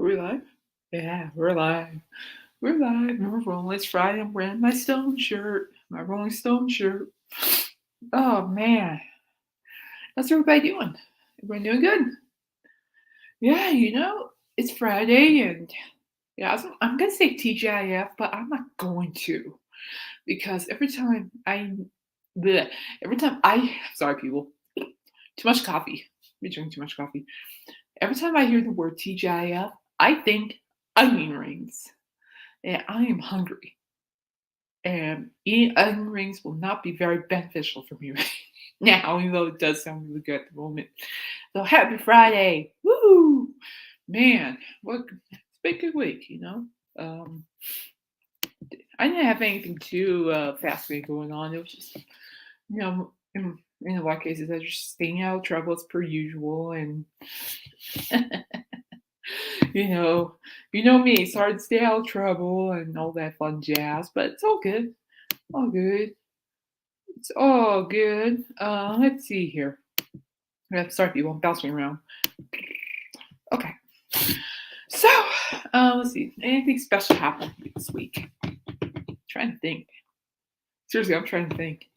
Are we live? Yeah, we're live. We're live and we're rolling. It's Friday. I'm wearing my Stone shirt, my Rolling Stone shirt. Oh man, how's everybody doing? Everybody doing good? Yeah, it's Friday and yeah, I'm gonna say TGIF, but I'm not going to because bleh, every time I, sorry people, too much coffee. We drink too much coffee. Every time I hear the word TGIF, I think onion rings, and I am hungry. And eating onion rings will not be very beneficial for me right now, even though it does sound really good at the moment. So happy Friday! Woo! Man, it's been a good week. Um, I didn't have anything too fascinating going on. It was just, in a lot of cases, I was just staying out of trouble as per usual, and you know, you know me, it's hard to stay out of trouble and all that fun jazz, but it's all good, all good. It's all good. Let's see here. Sorry, people, I'm bouncing around. Okay. So, let's see. Anything special happened this week? Trying to think. Seriously, I'm trying to think.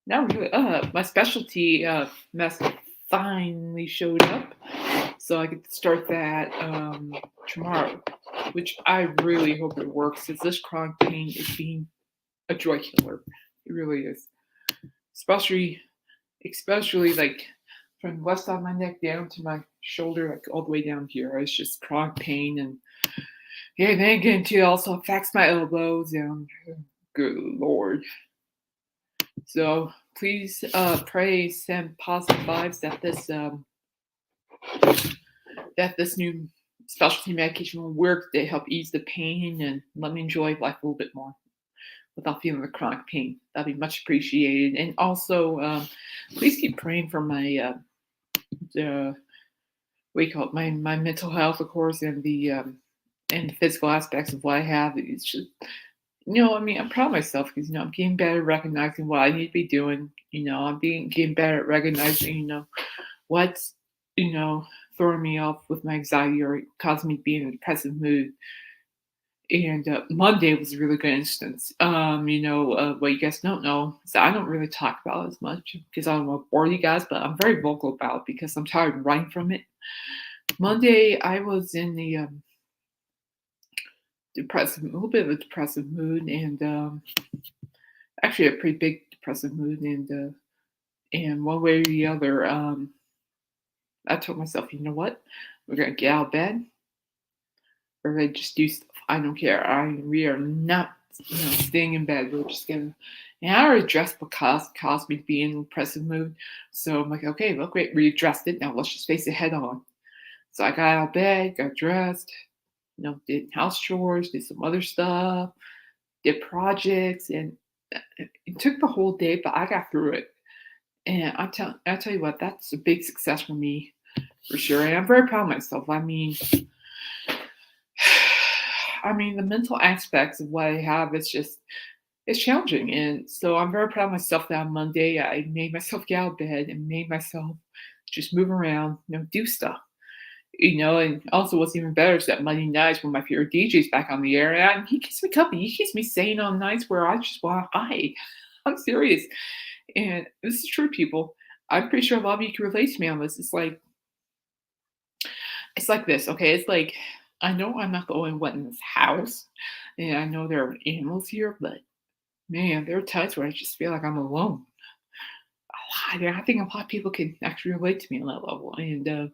Not really. My specialty mess finally showed up, so I get to start that tomorrow, which I really hope it works. Because this chronic pain is being a joy killer. It really is. Especially especially like from the left side of my neck down to my shoulder, like all the way down here. It's just chronic pain, and yeah, then again too, also affects my elbows, and good lord. So please pray, send positive vibes that this new specialty medication will work to help ease the pain and let me enjoy life a little bit more without feeling the chronic pain. That'd be much appreciated. And also, please keep praying for my uh, what do you call it, my mental health, of course, and the physical aspects of what I have. It's just, I mean, I'm proud of myself because I'm getting better at recognizing what I need to be doing. I'm getting better at recognizing what's you know throwing me off with my anxiety or causing me to be in a depressive mood. And Monday was a really good instance. What you guys don't know is that I don't really talk about it as much because I don't want to bore you guys, but I'm very vocal about it because I'm tired of running from it. Monday, I was in the a little bit of a depressive mood, and actually a pretty big depressive mood, and one way or the other, I told myself, you know what, we're gonna get out of bed, we're gonna just do stuff. I don't care. We are not, staying in bed. We're just gonna. And I already addressed what caused me to be in a depressive mood, so I'm like, okay, well, great, we addressed it. Now let's just face it head on. So I got out of bed, got dressed, did house chores, did some other stuff, did projects, and it took the whole day, but I got through it. And I tell you what, that's a big success for me, for sure. And I'm very proud of myself. I mean, the mental aspects of what I have is just it's challenging, and so I'm very proud of myself that on Monday I made myself get out of bed and made myself just move around, do stuff. And also what's even better is that Monday nights when my favorite DJ's back on the air, and he keeps me company. He keeps me sane on nights where I just want to hide. I'm serious. And this is true, people. I'm pretty sure a lot of you can relate to me on this. It's like this, okay? It's like I know I'm not the only one in this house, and I know there are animals here, but man, there are times where I just feel like I'm alone. I think a lot of people can actually relate to me on that level. And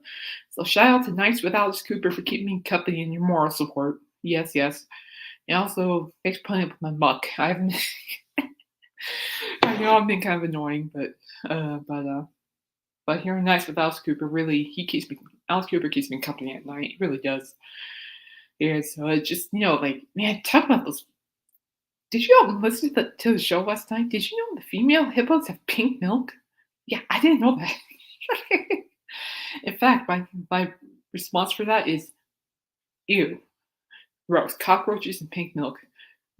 so shout out to Nights with Alice Cooper for keeping me company and your moral support. Yes, yes. And also, thanks for putting up with my muck. I haven't. I know I'm being kind of annoying, uh, but uh, but hearing Nights with Alice Cooper really he keeps me. Alice Cooper keeps me company at night. He really does. Yeah. So it just like man, talk about those. Did you all listen to the show last night? Did you know the female hippos have pink milk? Yeah, I didn't know that. In fact, my response for that is ew, gross. Cockroaches and pink milk.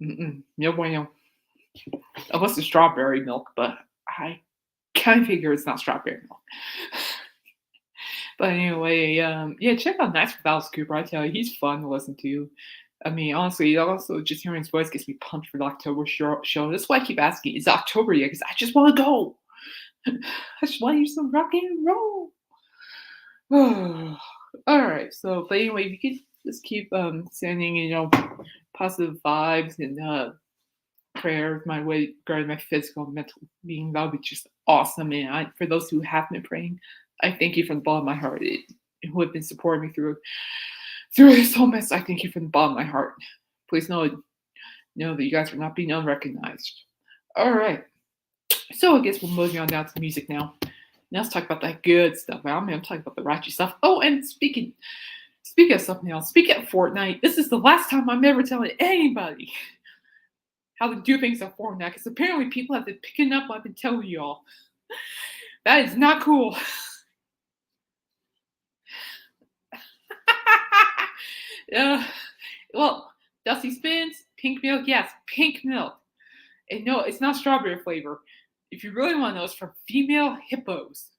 Mm-mm, no bueno. Unless it's strawberry milk, but I kind of figure it's not strawberry milk. But anyway, yeah, check out Nights with Alice Cooper. I tell you, he's fun to listen to. I mean, honestly, also just hearing his voice gets me pumped for the October show. That's why I keep asking, is it October yet? Because I just want to go. I just want to hear some rock and roll. All right. So, but anyway, if you could just keep sending, positive vibes and prayers my way regarding my physical and mental being, that would be just awesome. And for those who have been praying, I thank you from the bottom of my heart. Who have been supporting me through this whole mess. I thank you from the bottom of my heart. Please know that you guys are not being unrecognized. All right. So I guess we'll move on down to music now. Now let's talk about that good stuff. I'm talking about the righteous stuff. Oh, and speaking of something else, speaking of Fortnite, this is the last time I'm ever telling anybody how to do things on Fortnite, because apparently people have been picking up what I've been telling you all. That is not cool. Well, Dusty Spins, pink milk, yes, pink milk. And no, it's not strawberry flavor. If you really want to know, it's from female hippos.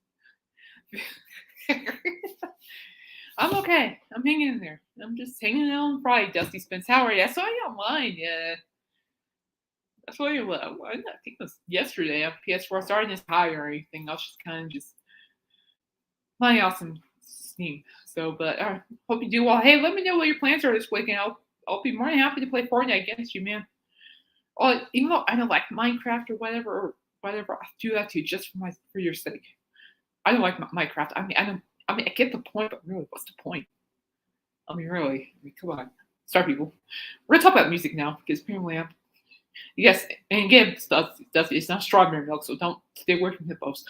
I'm okay. I'm hanging in there. I'm just hanging out on Friday, Dusty Spins. How are you? I saw you online. Yeah. I saw you. I think it was yesterday on PS4. I started this high or anything. I was just kind of just playing out some Steam. So, but hope you do well. Hey, let me know what your plans are this weekend. I'll be more than happy to play Fortnite against you, man. Oh, even though I don't like Minecraft or whatever, I'll do that to you just for your sake. I don't like Minecraft. I get the point, but really, what's the point? Really, come on. Sorry, people. We're gonna talk about music now because apparently yes, and again, it's not strawberry milk, so don't stay away from hippos.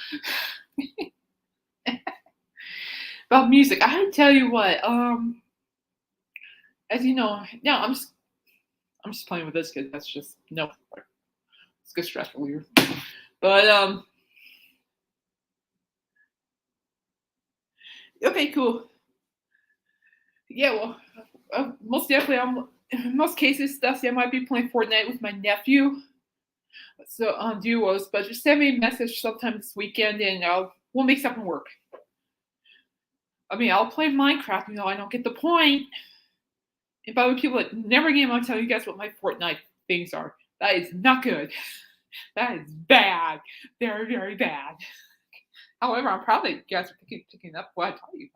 About music, I tell you what. As you know, now I'm just playing with this because that's just no. It's good stress reliever. But okay, cool. Yeah, well, most definitely, in most cases, Dusty, I might be playing Fortnite with my nephew. So on duos, but just send me a message sometime this weekend, and we'll make something work. I'll play Minecraft. I don't get the point. And by the way, people that never game, I'll tell you guys what my Fortnite things are. That is not good. That is bad. Very, very bad. However, I'm proud that you guys are picking up what I taught you.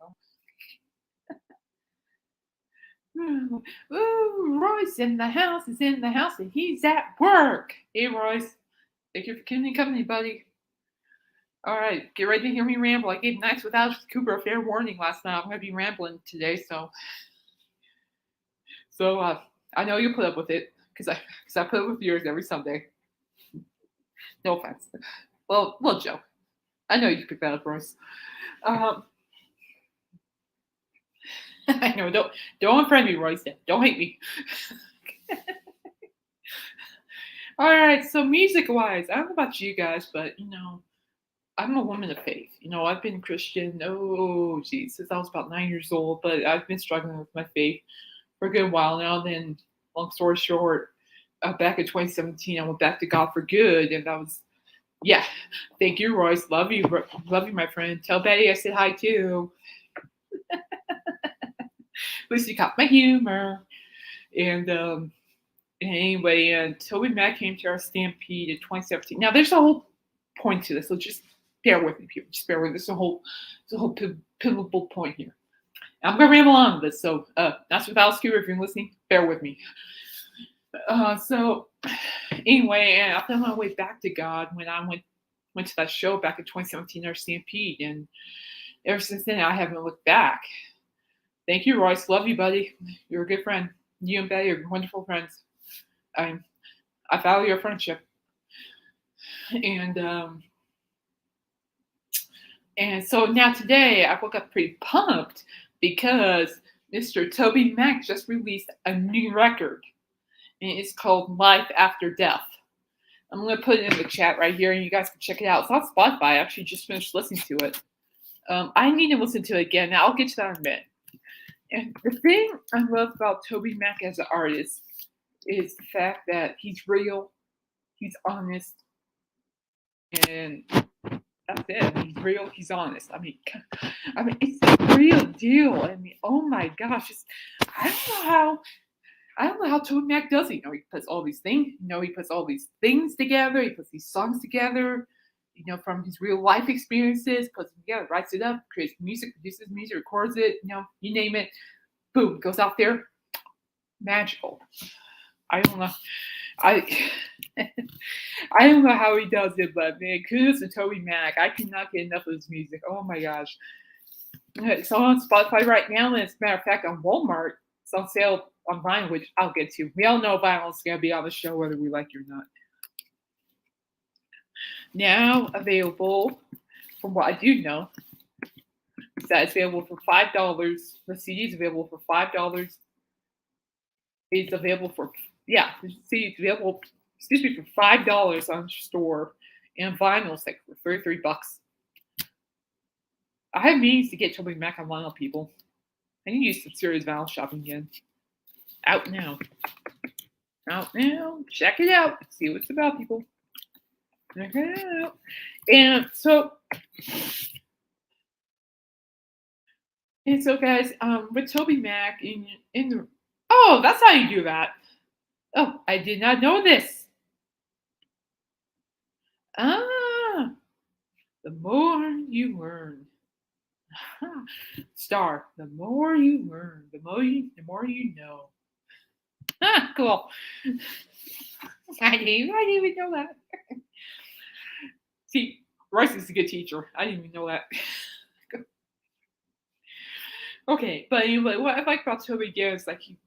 Ooh, Royce in the house is in the house and he's at work. Hey, Royce. Thank you for keeping me company, buddy. All right, get ready to hear me ramble. I gave Nights with Alice Cooper a fair warning last night. I'm going to be rambling today, so I know you'll put up with it because I put up with yours every Sunday. No offense. Well, little joke. I know you picked that up, Royce. I know. Don't unfriend me, Royce. Don't hate me. All right. So music-wise, I don't know about you guys, but I'm a woman of faith. I've been Christian. Oh, geez, since I was about 9 years old. But I've been struggling with my faith for a good while now. Then, long story short, back in 2017, I went back to God for good, and that was, yeah. Thank you, Royce. Love you, my friend. Tell Betty I said hi too. At least you caught my humor. And anyway, Toby Mac came to our Stampede in 2017. Now, there's a whole point to this, so just bear with me, people. Just bear with me. There's a whole pivotal point here. I'm going to ramble on with this, so that's with Alice Cooper. If you're listening, bear with me. So anyway, I found my way back to God when I went to that show back in 2017, our Stampede, and ever since then, I haven't looked back. Thank you, Royce. Love you, buddy. You're a good friend. You and Betty are wonderful friends. I value your friendship. And so now today, I woke up pretty pumped because Mr. Toby Mac just released a new record. And it's called Life After Death. I'm going to put it in the chat right here, and you guys can check it out. It's on Spotify. I actually just finished listening to it. I need to listen to it again. Now, I'll get to that in a minute. And the thing I love about Toby Mac as an artist is the fact that he's real, he's honest, and That's it. I mean, he's real. He's honest. I mean, it's the real deal. I mean, oh my gosh, I don't know how. I don't know how Toby Mac does it. He puts all these things. He puts all these things together. He puts these songs together. From his real life experiences, puts them together, writes it up, creates music, produces music, records it. You name it. Boom, goes out there. Magical. I don't know. I I don't know how he does it, but man, kudos to Toby Mac. I cannot get enough of his music. Oh my gosh. It's on Spotify right now, and as a matter of fact, on Walmart, it's on sale on vinyl, which I'll get to. We all know vinyl is gonna be on the show whether we like it or not. Now available, from what I do know, is that it's available for $5. The CD is available for $5. It's available for the CD is available, for $5 on the store, and vinyl is like for $33. I have means to get Toby Mac on vinyl, people. I need to use some serious vinyl shopping again. Out now. Out now. Check it out. See what it's about, people. Check it out. And so guys, with Toby Mac in the oh, that's how you do that. Oh, I did not know this. Ah, the more you learn. Star, the more you learn, the more you know. Ah, cool. I didn't even know that. See, Rice is a good teacher. I didn't even know that. Okay, but anyway, what I like about Toby again is like he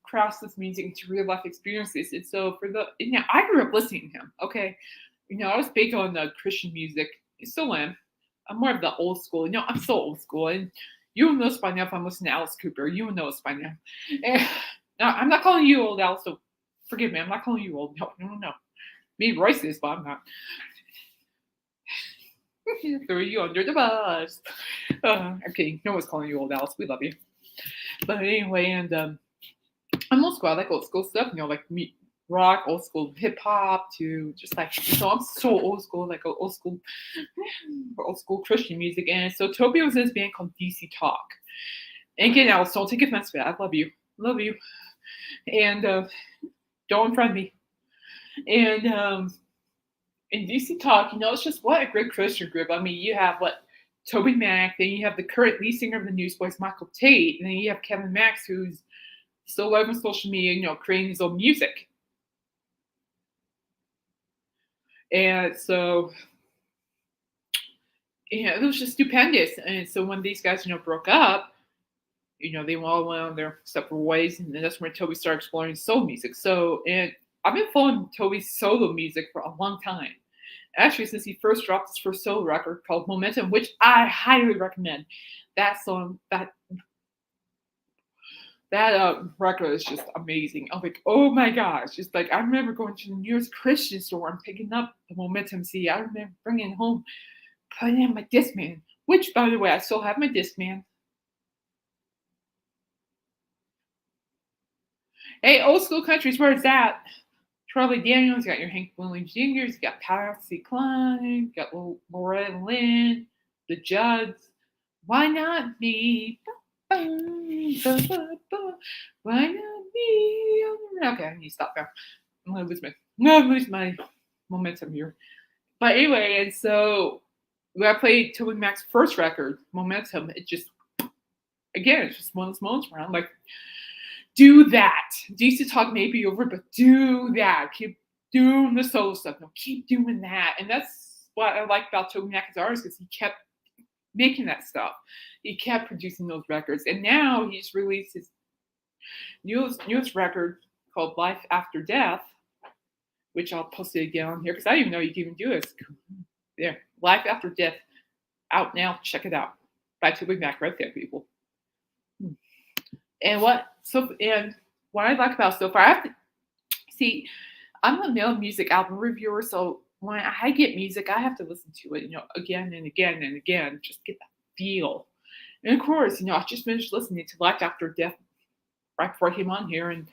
crafts this music into real life experiences. And so I grew up listening to him. Okay, I was big on Christian music. I still am. I'm more of the old school. I'm so old school, and you will know this by now if I'm listening to Alice Cooper. You will know this by now. And, now, I'm not calling you old, Alice. So forgive me. I'm not calling you old. No. Maybe Royce is, but I'm not. Throw you under the bus. Okay, no one's calling you old, Alice. We love you. But anyway, and I'm old school. I like old school stuff. Like rock, old school hip hop, to just like I'm so old school, like old school Christian music. And so Toby was in this band called DC Talk. And again, Alice, don't take offense to that. I love you, and don't unfriend me. And in DC Talk, it's just what a great Christian group. I mean, you have Toby Mac, then you have the current lead singer of the Newsboys, Michael Tate, and then you have Kevin Max, who's still live on social media, creating his own music. And so, it was just stupendous. And so when these guys, broke up, they all went on their separate ways, and then that's when Toby started exploring soul music. So, and I've been following Toby's solo music for a long time. Actually, since he first dropped his first solo record called Momentum, which I highly recommend. That song, that record is just amazing. I'm like, oh my gosh. Just like, I remember going to the nearest Christian store and picking up the Momentum CD. I remember bringing it home, putting in my Discman, which, by the way, I still have my Discman. Hey, old school countries, where's that? Charlie Daniels, you got your Hank Williams Jr., you got Patsy Cline, you got Loretta Lynn, the Judds. Why not me? Why not me? Okay, I need to stop now. I'm gonna lose my momentum here. But anyway, and so when I played Toby Mac's first record, Momentum, it's just one of those moments where I'm like, do that. DC Talk may be over, but do that. Keep doing the solo stuff. No, keep doing that. And that's what I like about Toby Mac as an artist, because he kept making that stuff. He kept producing those records. And now he's released his newest record called Life After Death, which I'll post it again on here because I didn't even know you could even do this. There, Life After Death, out now. Check it out. By Toby Mac right there, people. And what I like about so far, I have to see, I'm a male music album reviewer, so when I get music, I have to listen to it, again and again and again, just get that feel. And of course, I just finished listening to Life After Death right before I came on here, and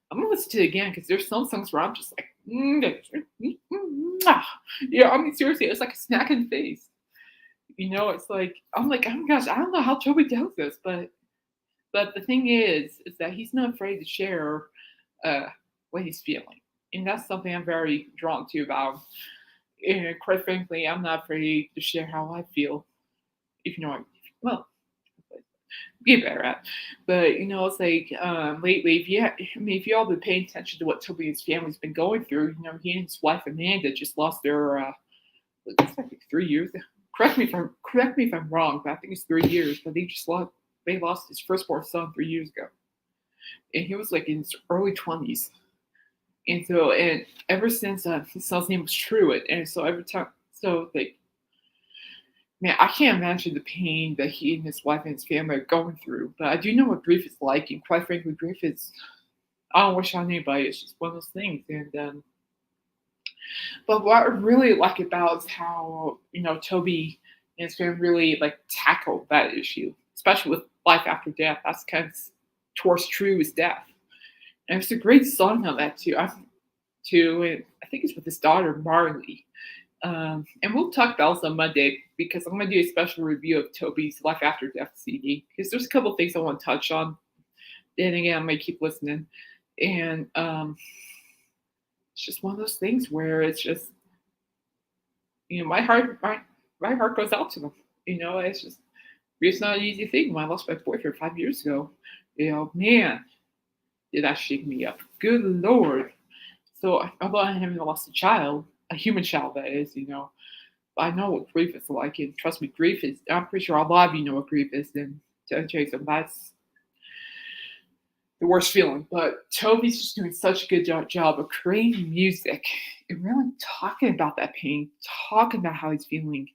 I'm gonna listen to it again because there's some songs where I'm just like, I mean, seriously, it's like a smack in the face. It's like I'm like, oh my gosh, I don't know how Toby does this, but the thing is that he's not afraid to share uh, what he's feeling, and that's something I'm very drawn to about. And quite frankly, I'm not afraid to share how I feel, if you know what. Well, get better at. But it's like lately, if you all been paying attention to what Toby and his family's been going through, he and his wife Amanda just lost their it's like 3 years. Correct me if I'm wrong, but I think it's 3 years. But they lost his firstborn son 3 years ago, and he was like in his early 20s. And ever since his son's name was Truett, and so every time, so like, man, I can't imagine the pain that he and his wife and his family are going through. But I do know what grief is like, and quite frankly, grief is, I don't wish on anybody. It's just one of those things. But what I really like about is how Toby and his family really like tackle that issue, especially with life after death. That's kind of towards True's death, and it's a great song on that too. And I think it's with his daughter Marley. And we'll talk about this on Monday because I'm going to do a special review of Toby's Life After Death CD because there's a couple of things I want to touch on. Then again, I might keep listening. And it's just one of those things where it's just, my heart goes out to them. It's not an easy thing. When I lost my boyfriend 5 years ago, man, did that shake me up. Good Lord. So although I haven't lost a human child that is, I know what grief is like, and trust me, grief is. I'm pretty sure a lot of you know what grief is. And to Jason, that's the worst feeling. But Toby's just doing such a good job of creating music and really talking about that pain, talking about how he's feeling.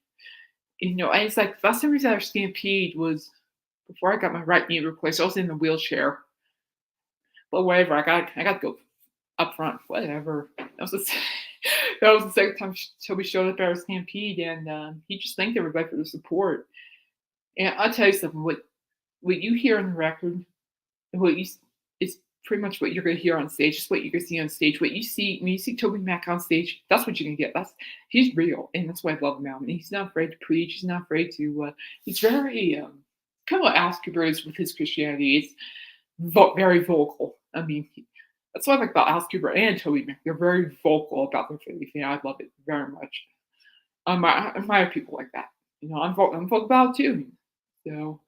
And it's like the last time we was at our Stampede was before I got my right knee replaced. I was in the wheelchair, but whatever. I got to go up front. Whatever. That was the second time Toby showed up at our Stampede, and he just thanked everybody for the support. And I'll tell you something. What you hear on the record, what you is pretty much what you're gonna hear on stage. It's what you're gonna see on stage. What you see when you see Toby Mac on stage, that's what you're gonna get. He's real, and that's why I love him. And he's not afraid to preach. He's not afraid to. He's very kind of what Alice Cooper is with his Christianity. It's very vocal. I mean, that's what I like about Alice Cooper and Toby Mac. They're very vocal about their faith. I love it very much. I admire people like that. I'm vocal about it too. So,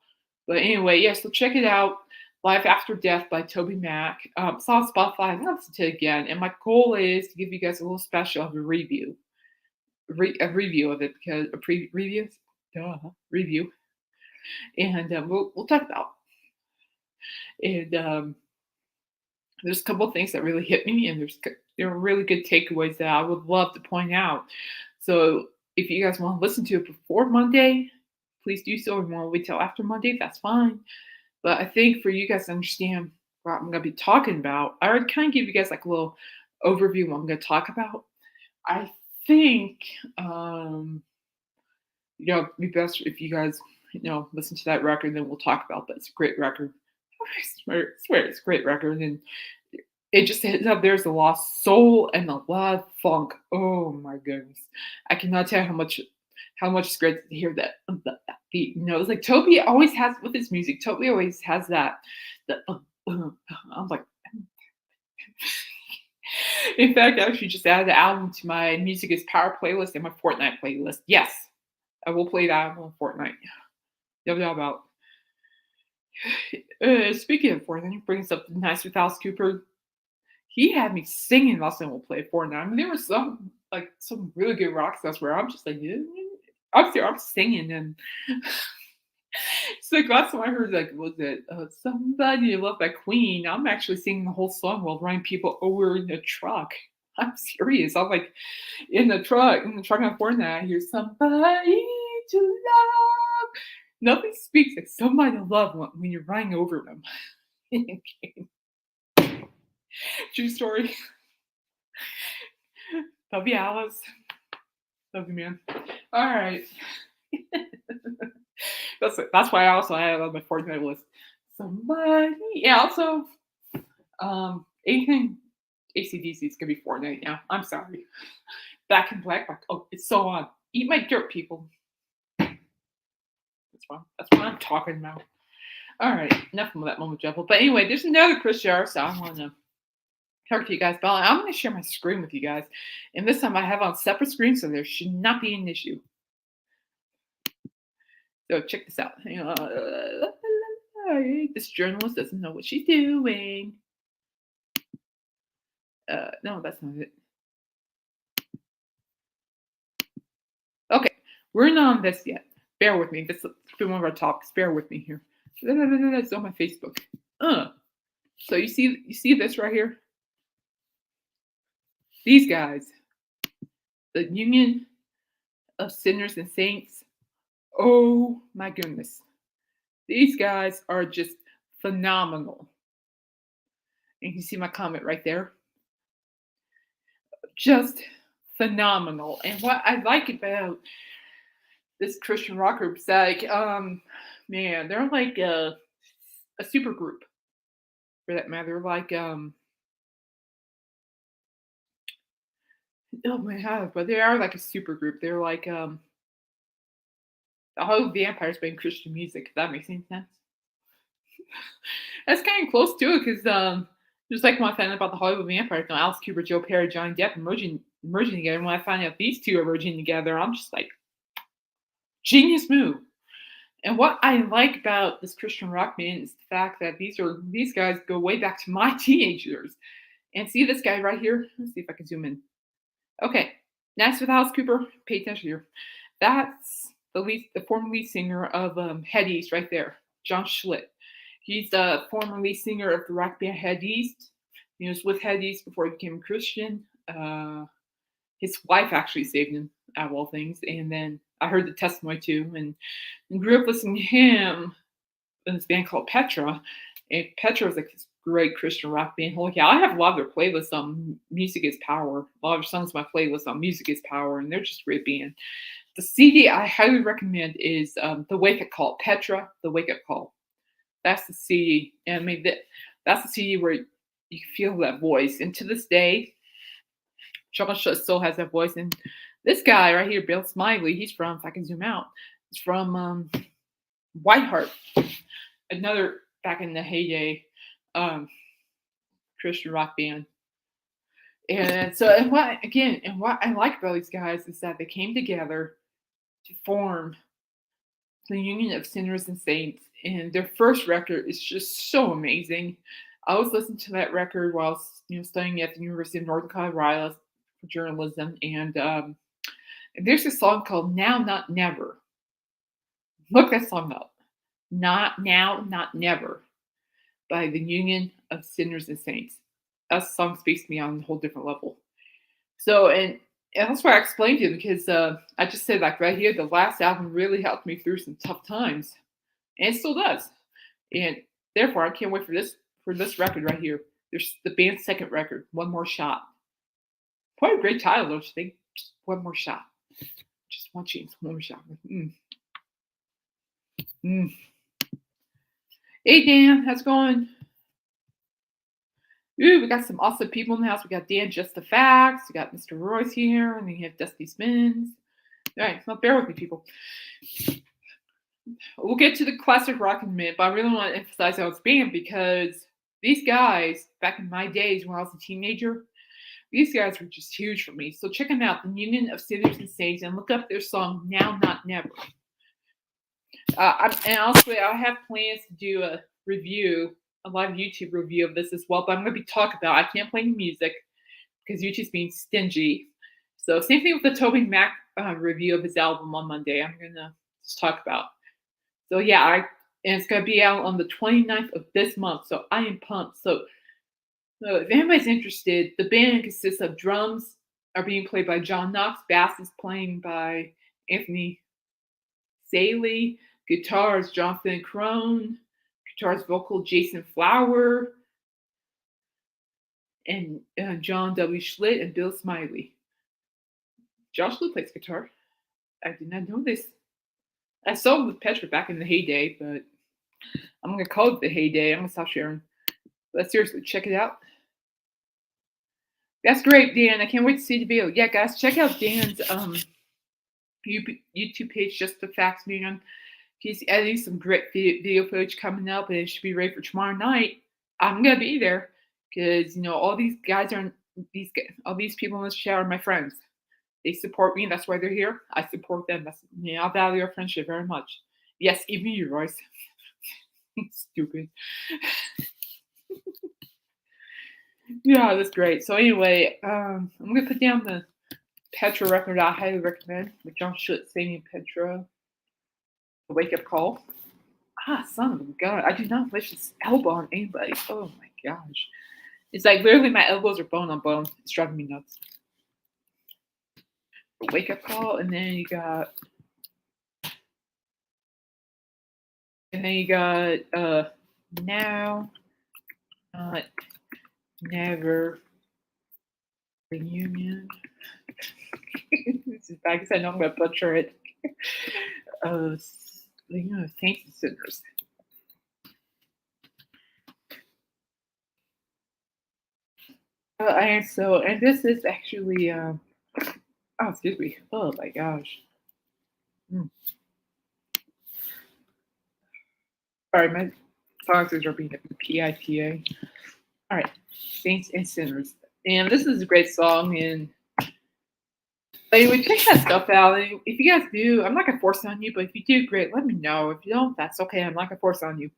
but anyway, yeah. So check it out. Life After Death by Toby Mac. It's on Spotify. I'm gonna listen to it again. And my goal is to give you guys a little special of a review, a review of it because a review, review, and we'll talk about. And there's a couple of things that really hit me, and there are really good takeaways that I would love to point out. So if you guys want to listen to it before Monday, please do so. If you want to wait till after Monday, that's fine. But I think for you guys to understand what I'm going to be talking about, I would kind of give you guys like a little overview of what I'm going to talk about. I think, it'd be best if you guys, listen to that record, and then we'll talk about that. It's a great record. I swear it's a great record. And it just hits up. There's a lot of soul and a lot of funk. Oh my goodness. I cannot tell how much it's great to hear that beat. It's like Toby always has with his music. Toby always has that. I'm like, in fact, I actually just added the album to my Music is Power playlist and my Fortnite playlist. Yes, I will play that album on Fortnite. No doubt about. Speaking of Fortnite, bringing something nice with Alice Cooper. He had me singing last time we played Fortnite. I mean, there was some really good rock songs where I'm just like, yeah. I'm singing, and it's like last time I heard, like, was it Somebody You Love by Queen? I'm actually singing the whole song while running people over in the truck. I'm serious. I'm like in the truck on Fortnite. I hear somebody to love. Nothing speaks like somebody to love when you're running over them. True story. Love you, Alice. Love you, man. All right. That's why I also had it on my Fortnite list. Somebody, yeah. Also, anything ACDC is gonna be Fortnite now. I'm sorry. Back in Black. Oh, it's so on. Eat my dirt, people. That's what I'm talking about. All right, enough of that moment trouble. But anyway, there's another Christian artist I want to talk to you guys about. I'm going to share my screen with you guys, and this time I have on separate screens, so there should not be an issue. So check this out. This journalist doesn't know what she's doing. No, that's not it. Okay, we're not on this yet. Bear with me. This is one of our topics. Bear with me here. It's on my Facebook. So you see this right here? These guys, the Union of Sinners and Saints. Oh my goodness. These guys are just phenomenal. And you see my comment right there. Just phenomenal. And what I like about this Christian rock group is like, man, they're like a super group for that matter. Like, oh my god, but they are like a super group. They're like the whole Vampires playing Christian music, if that makes any sense. That's kind of close to it because just like when I found out about the Hollywood Vampires, Alice Cooper, Joe Perry, Johnny Depp merging together. And when I find out these two are merging together, I'm just like, genius move. And what I like about this Christian rock band is the fact that these guys go way back to my teenage years. And see this guy right here? Let's see if I can zoom in. Okay, next with Alice Cooper, pay attention here. That's the former lead singer of Head East right there, John Schlitt. He's the former lead singer of the rock band Head East. He was with Head East before he became a Christian. His wife actually saved him, out of all things. And then I heard the testimony too, and grew up listening to him in this band called Petra. And Petra was like this great Christian rock band. Holy cow, I have a lot of their playlists on Music is Power. A lot of their songs on my playlist on Music is Power, and they're just a great band. The CD I highly recommend is The Wake Up Call. Petra, The Wake Up Call. That's the CD. And I mean, that's the CD where you can feel that voice. And to this day, John Schlitt still has that voice. And this guy right here, Bill Smiley, he's from, if I can zoom out, he's from Whiteheart, another back in the heyday Christian rock band. And so, what I like about these guys is that they came together to form the Union of Sinners and Saints. And their first record is just so amazing. I was listening to that record while studying at the University of North Carolina for journalism, and there's a song called "Now Not Never." Look that song up. Not Now, Not Never by the Union of Sinners and Saints. That song speaks to me on a whole different level. So, and that's why I explained to you, because I just said, like right here, the last album really helped me through some tough times, and it still does. And therefore, I can't wait for this record right here. There's the band's second record, One More Shot. Quite a great title, don't you think? Just one more shot. Just one chance, one more shot. Hey Dan, how's it going? Ooh, we got some awesome people in the house. We got Dan Just the Facts. We got Mr. Royce here, and then you have Dusty Spins. All right, so bear with me, people. We'll get to the classic rock in a minute, but I really want to emphasize how it's band, because these guys, back in my days when I was a teenager, these guys were just huge for me. So check them out, the Union of Sinners and Saints, and look up their song "Now Not Never." And also, I have plans to do a live YouTube review of this as well. But I'm going to be talking about. I can't play the music because YouTube's being stingy. So same thing with the Toby Mac review of his album on Monday. I'm going to just talk about. So yeah, and it's going to be out on the 29th of this month. So I am pumped. So if anybody's interested, the band consists of drums are being played by John Knox, bass is playing by Anthony Saley, guitars Jonathan Crone, guitars vocal Jason Flower, and John W. Schlitt and Bill Smiley. Josh Schlitt plays guitar. I did not know this. I saw him with Petra back in the heyday, but I'm going to call it the heyday. I'm going to stop sharing. But seriously, check it out. That's great, Dan. I can't wait to see the video. Yeah, guys, check out Dan's YouTube page, Just the Facts, man. He's editing some great video footage coming up, and it should be ready for tomorrow night. I'm gonna be there because all these guys are all these people in this chat are my friends. They support me. That's why they're here. I support them. I value our friendship very much. Yes, even you, Royce. Stupid. Yeah, that's great. So anyway, I'm gonna put down the Petra record I highly recommend with John Schutz singing Petra. The Wake Up Call. Ah, son of a gun. I do not wish this elbow on anybody. Oh my gosh. It's like literally my elbows are bone on bone. It's driving me nuts. The Wake Up Call, and then you got Now, Not, Never, Reunion. This is bad because I know I'm going to butcher it. Saints and Sinners. And this is actually, excuse me. Oh my gosh. Sorry, my songs are being PIPA. All right, Saints and Sinners. And this is a great song. And anyway, check that stuff out. And if you guys do, I'm not going to force it on you, but if you do, great, let me know. If you don't, that's okay. I'm not going to force it on you.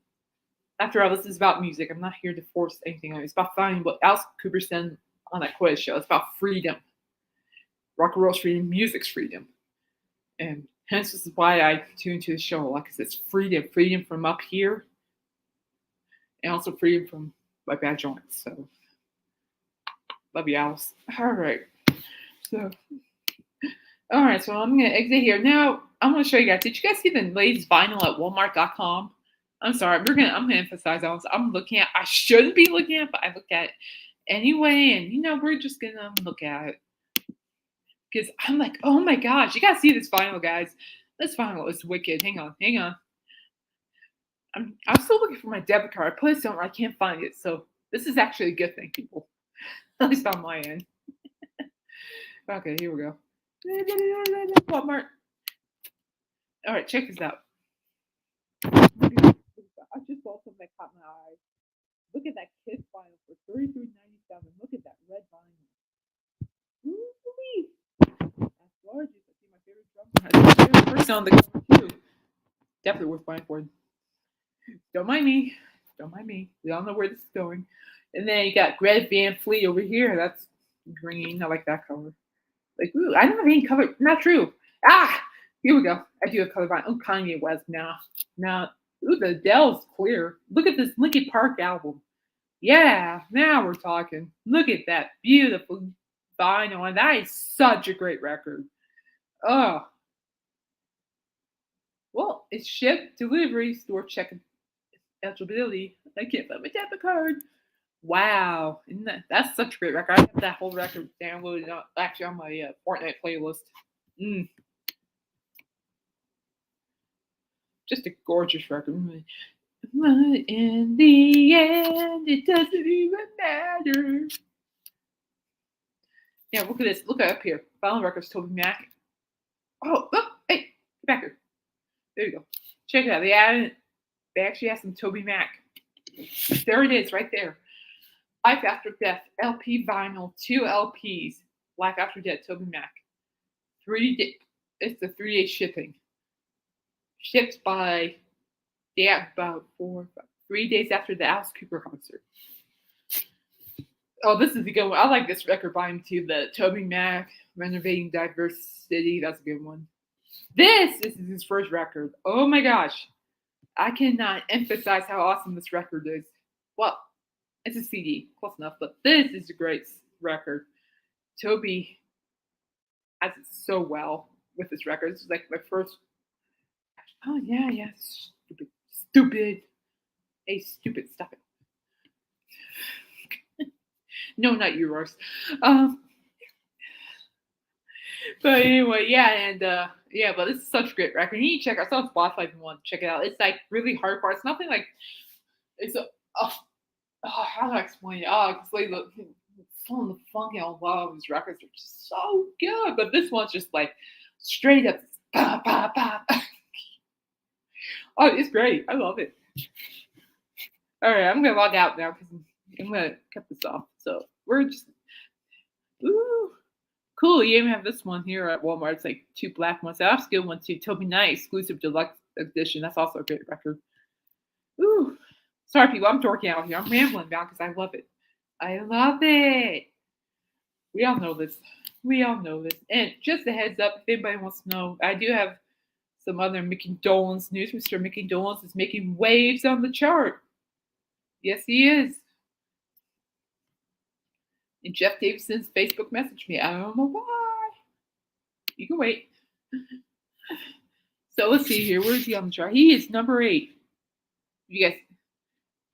After all, this is about music. I'm not here to force anything on you. It's about finding what Alice Cooper said on that quiz show. It's about freedom. Rock and roll's freedom, music's freedom. And hence, this is why I tune to the show a lot, because it's freedom. Freedom from up here, and also freedom from my bad joints. So, love you, Alice. All right. So I'm going to exit here. Now, I'm going to show you guys. Did you guys see the latest vinyl at Walmart.com? I'm sorry. I'm going to emphasize on this. I'm looking at. I shouldn't be looking at, but I looked at it anyway. And, we're just going to look at it. Because I'm like, oh my gosh. You got to see this vinyl, guys. This vinyl is wicked. Hang on. I'm still looking for my debit card. I put it somewhere. I can't find it. So this is actually a good thing, people. At least on my end. Okay, here we go. Walmart. All right, check this out. I just bought something that caught my eye. Look at that Kiss vinyl for $33.97. Look at that red vinyl. Ooh-wee. That's gorgeous. I see my favorite drummer. That's my favorite person on the cover too. Definitely worth buying for. Don't mind me. We all know where this is going. And then you got Greta Van Fleet over here. That's green. I like that color. Like, ooh, I don't have any color. Not true. Here we go. I do have color vinyl. Oh, Kanye West now. Ooh, the Adele's clear. Look at this Linkin Park album. Yeah, now we're talking. Look at that beautiful vinyl. And that is such a great record. Oh. Well, it's shipped, delivery, store check, eligibility. I can't find my debit card. Wow, that's such a great record. I have that whole record downloaded actually on my Fortnite playlist. Just a gorgeous record. But in the end, it doesn't even matter. Yeah, look at this. Look up here. Vinyl Records, Toby Mac. Oh, look. Hey, get back here. There you go. Check it out. They actually have some Toby Mac. There it is, right there. Life After Death, LP vinyl, 2 LPs. Life After Death, Toby Mac. It's the 3-day shipping. Shipped by about 3 days after the Alice Cooper concert. Oh, this is a good one. I like this record by him too. The Toby Mac, Renovating Diversity. That's a good one. This is his first record. Oh my gosh. I cannot emphasize how awesome this record is. Well, it's a CD, close enough, but this is a great record. Toby has it so well with this record. This is like my first. Oh yeah, stupid. Hey, stupid, stop it. No, not you, Ross. But anyway, but this is such a great record. You need to check out. It's on Spotify if you want to check it out. It's like really hardcore. It's nothing like how do I explain it? It's like the funky on a lot of his records are just so good, but this one's just like straight up bah, bah, bah. Oh, it's great. I love it. All right, I'm gonna log out now because I'm gonna cut this off. So we're just ooh cool. You even have this one here at Walmart. It's like two black ones. That's a good one too. Toby Knight exclusive deluxe edition. That's also a great record. Ooh, sorry people, I'm dorking out here. I'm rambling now because I love it. I love it. We all know this. We all know this. And just a heads up, if anybody wants to know, I do have some other Mickey Dolenz news. Mr. Mickey Dolenz is making waves on the chart. Yes, he is. And Jeff Davidson's Facebook messaged me. I don't know why. You can wait. So let's see here. Where is he on the chart? He is number 8. You guys,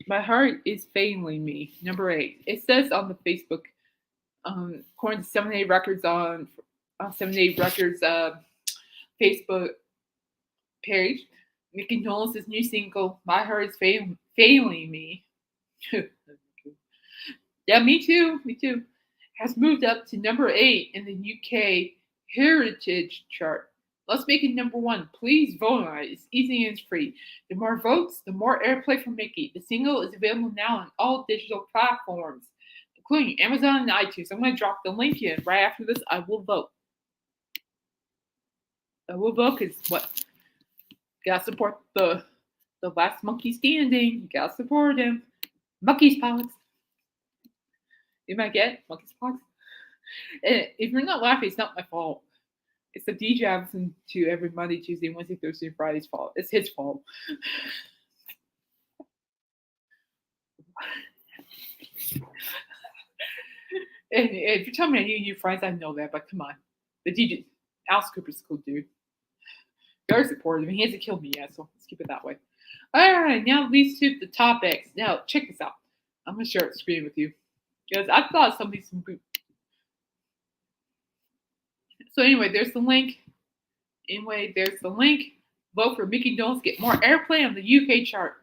my heart is failing me. Number 8. It says on the Facebook, according to 78 Records on 78 Records Facebook page, Mickey Dolenz' new single, My Heart is Failing Me. Yeah, me too. Me too. Has moved up to number 8 in the UK Heritage chart. Let's make it number 1. Please vote on it. It's easy and it's free. The more votes, the more airplay for Mickey. The single is available now on all digital platforms, including Amazon and iTunes. I'm going to drop the link in right after this. I will vote. I will vote because what? You gotta support the last monkey standing. You gotta support him. Monkey's pox. You might get monkey's pox. And if you're not laughing, it's not my fault. It's the DJ I listen to every Monday, Tuesday, Wednesday, Thursday, and Friday's fault. It's his fault. And if you're telling me I need new friends, I know that, but come on. The DJ, Alice Cooper's a cool dude. Very supportive. He hasn't killed me yet, so let's keep it that way. All right, now leads to the topics. Now, check this out. I'm going to share the screen with you because I thought some of these. So anyway, there's the link. Vote for Mickey Dolenz. Get more airplay on the UK chart.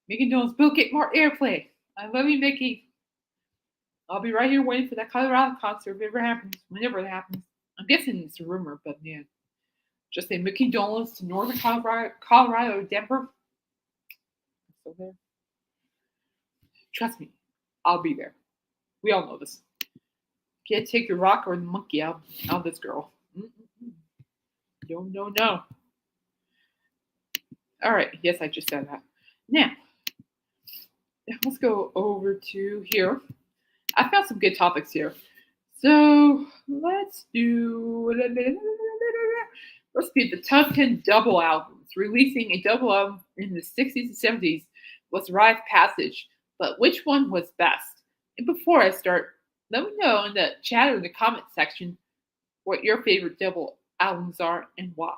Mickey Dolenz will get more airplay. I love you, Mickey. I'll be right here waiting for that Colorado concert if it ever happens, whenever it happens. I'm guessing it's a rumor, but man. Just say Mickey Dolenz to Northern Colorado, Denver. I'm still there. Trust me, I'll be there. We all know this. Can't take the rock or the monkey out of this girl. No. All right. Yes, I just said that. Now, let's go over to here. I found some good topics here. So let's do the top 10 double albums. Releasing a double album in the 60s and 70s was Rite of Passage, but which one was best? And before I start, let me know in the chat or in the comment section what your favorite double albums are and why.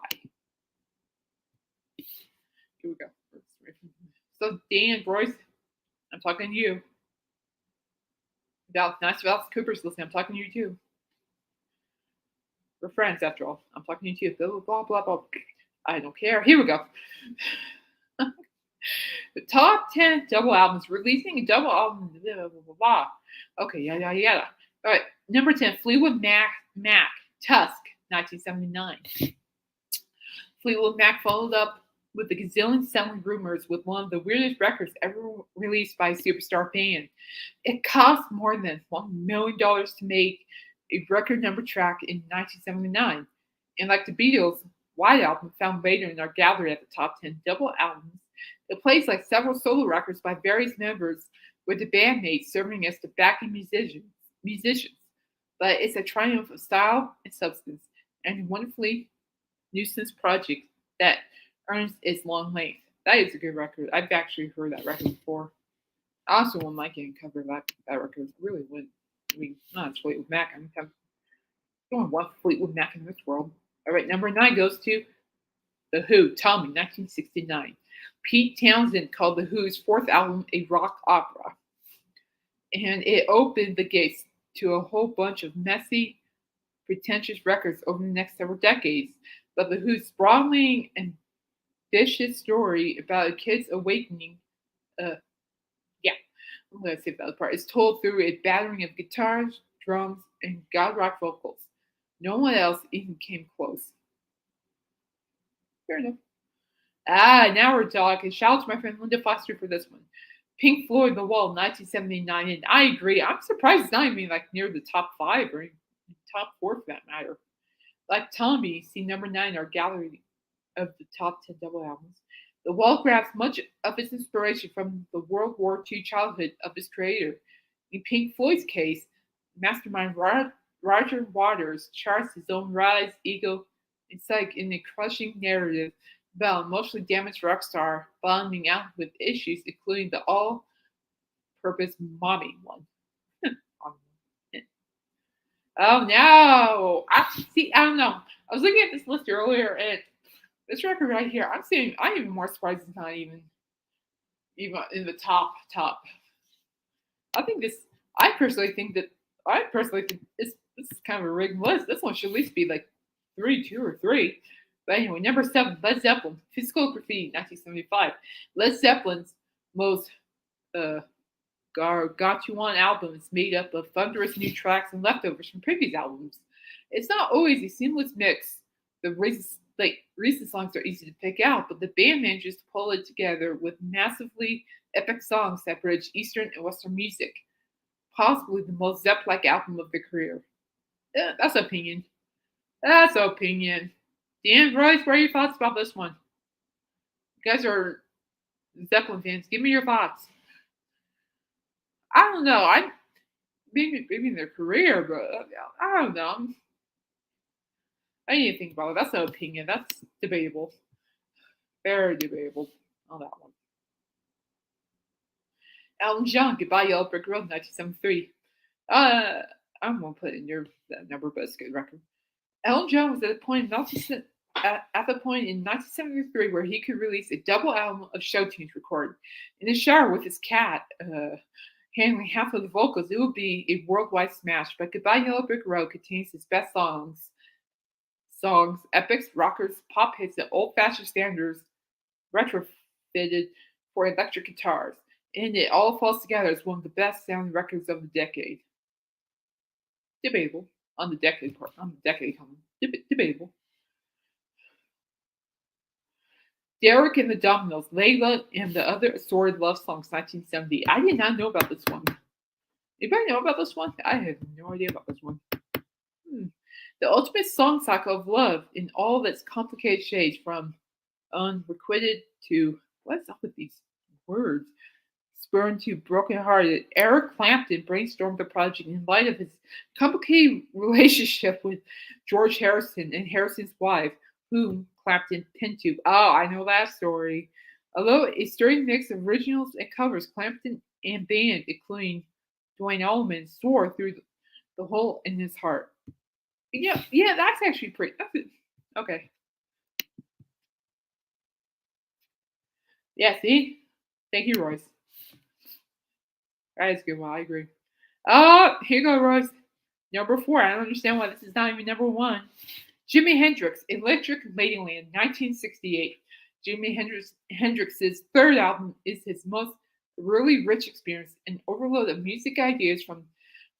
Here we go. So Dan, Royce, I'm talking to you. Nice Alice Cooper's listening. I'm talking to you too. We're friends after all. I'm talking to you too. Blah, blah, blah, blah. I don't care. Here we go. The top 10 double albums. Releasing a double album. Blah, blah, blah, blah. Okay, yada. All right. Number 10, Fleetwood Mac, Tusk, 1979. Fleetwood Mac followed up with the gazillion selling rumors with one of the weirdest records ever released by a superstar band. It cost more than $1 million to make a record number track in 1979. And like the Beatles' White Album found later in our gallery at the top 10 double albums, it plays like several solo records by various members with the bandmates serving as the backing musicians. But it's a triumph of style and substance, and a wonderfully nuisance project that earns its long length. That is a good record. I've actually heard that record before. I also want Mike and cover that record. It really went. I mean, not Fleetwood Mac. I mean, I'm going one Fleetwood Mac in this world. All right, number 9 goes to The Who, Tommy, 1969. Pete Townsend called The Who's 4th album a rock opera. And it opened the gates to a whole bunch of messy, pretentious records over the next several decades. But The Who's sprawling and vicious story about a kid's awakening, I'm going to save that part, is told through a battering of guitars, drums, and god rock vocals. No one else even came close. Fair enough. Now we're talking. Shout out to my friend Linda Foster for this one. Pink Floyd, The Wall, 1979, and I agree. I'm surprised it's not even like near the top five or top four for that matter. Like Tommy, see number nine in our gallery of the top 10 double albums. The Wall grabs much of its inspiration from the World War II childhood of its creator. In Pink Floyd's case, mastermind Roger Waters charts his own rise, ego, and psyche in a crushing narrative about an emotionally damaged rock star bonding out with issues, including the all-purpose mommy one. Oh no! I see. I don't know. I was looking at this list earlier, and this record right here, I'm even more surprised it's not even in the top. I think this. I personally think that. I personally think this is kind of a rigged list. This one should at least be like 2 or 3. But anyway, number 7, Led Zeppelin, Physical Graffiti, 1975. Led Zeppelin's most uh, Got You On album is made up of thunderous new tracks and leftovers from previous albums. It's not always a seamless mix. The recent songs are easy to pick out, but the band manages to pull it together with massively epic songs that bridge Eastern and Western music. Possibly the most Zepp-like album of their career. That's opinion. That's opinion. Dan, Royce, what are your thoughts about this one? You guys are Zeppelin fans. Give me your thoughts. I don't know. I maybe in their career, but I don't know. I need to think about it. That's an opinion. That's debatable. Very debatable on that one. Elton John, Goodbye Yellow Brick Road, 1973. I'm gonna put in your that number, but it's a good record. Elton John was at the point in 1973 where he could release a double album of show tunes recorded in the shower with his cat, handling half of the vocals. It would be a worldwide smash. But Goodbye Yellow Brick Road contains his best songs, epics, rockers, pop hits, and old-fashioned standards retrofitted for electric guitars. And it all falls together as one of the best sounding records of the decade. Debatable on the decade part. On the decade coming. Debatable. Derek and the Dominoes, Layla and the Other Assorted Love Songs, 1970. I did not know about this one. Anybody know about this one? I have no idea about this one. The ultimate song cycle of love in all of its complicated shades, from unrequited to what's up with these words? Spurned to brokenhearted. Eric Clapton brainstormed the project in light of his complicated relationship with George Harrison and Harrison's wife, whom Clapton pinned to. Oh, I know that story. Although a stirring mix of originals and covers, Clapton and band, including Duane Allman, swore through the hole in his heart. Yeah, that's actually pretty. Okay. Yeah, see? Thank you, Royce. That is good one. I agree. Oh, here you go, Royce. Number 4. I don't understand why this is not even number 1. Jimi Hendrix, Electric Ladyland, 1968. Hendrix's third album is his most really rich experience, an overload of music ideas from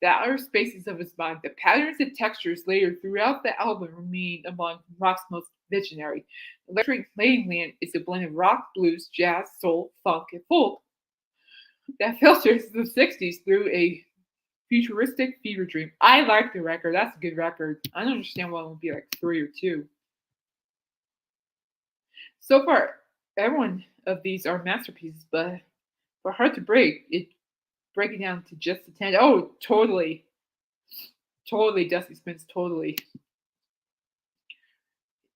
the outer spaces of his mind. The patterns and textures layered throughout the album remain among rock's most visionary. Electric Ladyland is a blend of rock, blues, jazz, soul, funk, and folk that filters the 60s through a futuristic fever dream. I like the record. That's a good record. I don't understand why it would be like 3 or 2. So far, every one of these are masterpieces, but for Hard to Break, it breaking down to just a 10. Oh, totally. Totally, Dusty Spins, totally.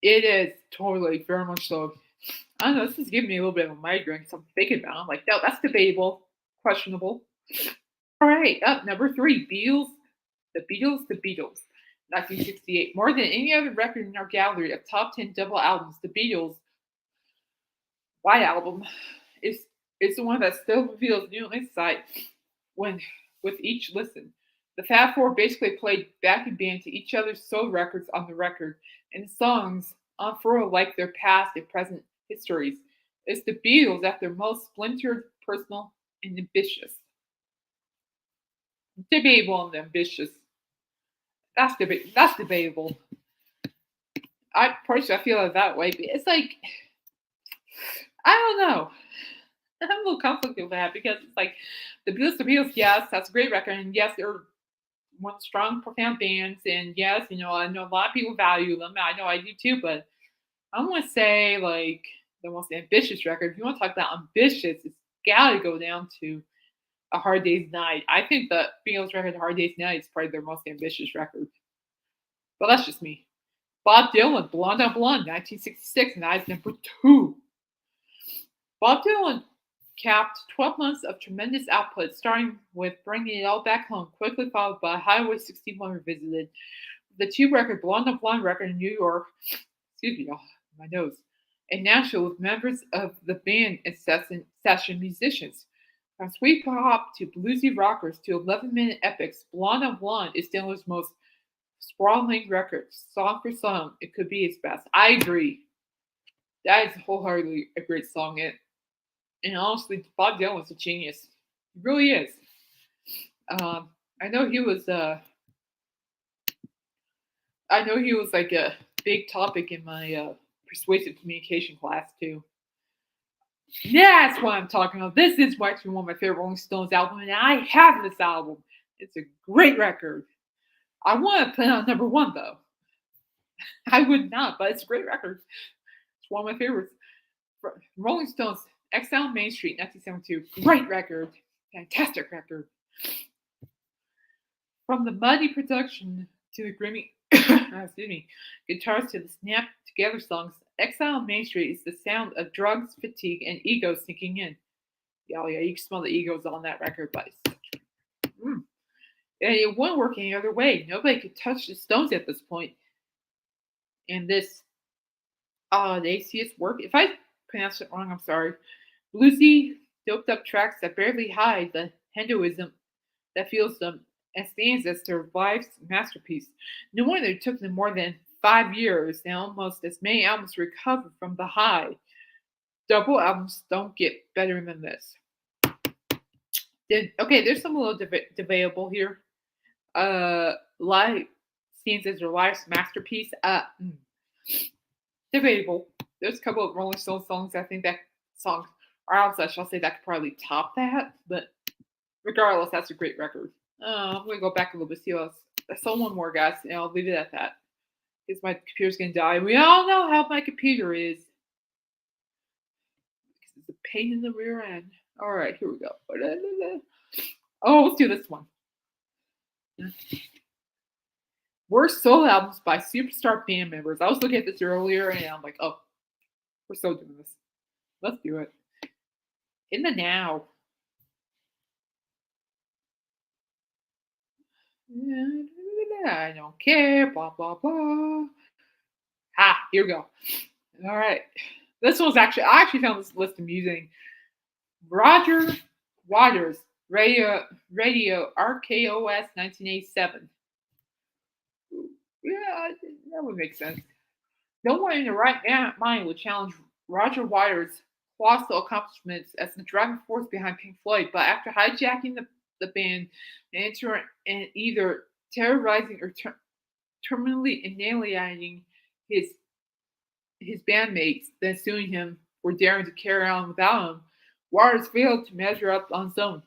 It is totally, very much so. I don't know, this is giving me a little bit of a migraine because I'm thinking about it. I'm like, no, that's debatable, questionable. All right, up number 3, Beatles, The Beatles, 1968. More than any other record in our gallery of top 10 double albums, The Beatles' White Album is the one that still reveals new insight with each listen. The Fab Four basically played back in band to each other's solo records on the record, and the songs unfurl like their past and present histories. It's the Beatles at their most splintered, personal, and ambitious. Debatable and ambitious. That's debatable. I personally I feel it that way, but it's like I don't know. I'm a little conflicted with that because it's like the Beatles, yes, that's a great record, and yes, they're one of the strong, profound bands, and yes, I know a lot of people value them. I know I do too, but I'm gonna say like the most ambitious record. If you want to talk about ambitious, it's gotta go down to A Hard Day's Night. I think the Beatles record, A Hard Day's Night, is probably their most ambitious record. But that's just me. Bob Dylan, Blonde on Blonde, 1966, and that's number two. Bob Dylan capped 12 months of tremendous output, starting with Bringing It All Back Home, quickly followed by Highway 61 Revisited. The two record Blonde on Blonde record in New York, excuse me, oh, my nose, and Nashville with members of the band and session musicians. From sweet pop to bluesy rockers to 11-minute epics, Blonde on Blonde is Dylan's most sprawling record. Song for song, it could be its best. I agree. That is wholeheartedly a great song. And honestly, Bob Dylan's a genius. He really is. I know he was. I know he was like a big topic in my persuasive communication class too. That's what I'm talking about. This is actually one of my favorite Rolling Stones albums, and I have this album. It's a great record. I want to put it on number one though. I would not, but it's a great record. It's one of my favorites. Rolling Stones, Exile on Main Street, 1972. Great record. Fantastic record. From the muddy production to the grimy excuse me, guitars to the snap together songs, Exile on Main Street is the sound of drugs, fatigue, and ego sinking in. Yeah, you can smell the egos on that record, but and it wouldn't work any other way. Nobody could touch the Stones at this point. And this, the ACS work, if I pronounce it wrong, I'm sorry. Bluesy, doped up tracks that barely hide the Hinduism that feels them and stands as their life's masterpiece. No wonder it took them more than 5 years and almost as many albums to recover from the high. Double albums don't get better than this. Okay, there's some little debatable here. Live stands as their life's masterpiece. Debatable. There's a couple of Rolling Stones songs. I think that songs or albums, I shall say, that could probably top that. But regardless, that's a great record. I'm gonna go back a little bit. See what else. I saw one more, guys, and I'll leave it at that. Because my computer's gonna die. We all know how my computer is. It's a pain in the rear end. All right, here we go. Oh, let's do this one. Worst solo albums by superstar band members. I was looking at this earlier, and I'm like, oh, we're so doing this. Let's do it. In the now. I don't care. Blah blah blah. Here we go. All right. This was I actually found this list amusing. Roger Waters, Radio RKOS 1987. Yeah, that would make sense. No one in the right mind would challenge Roger Waters' colossal accomplishments as the driving force behind Pink Floyd, but after hijacking the band and either terrorizing or terminally annihilating his bandmates, then suing him for daring to carry on without him, Waters failed to measure up on his own.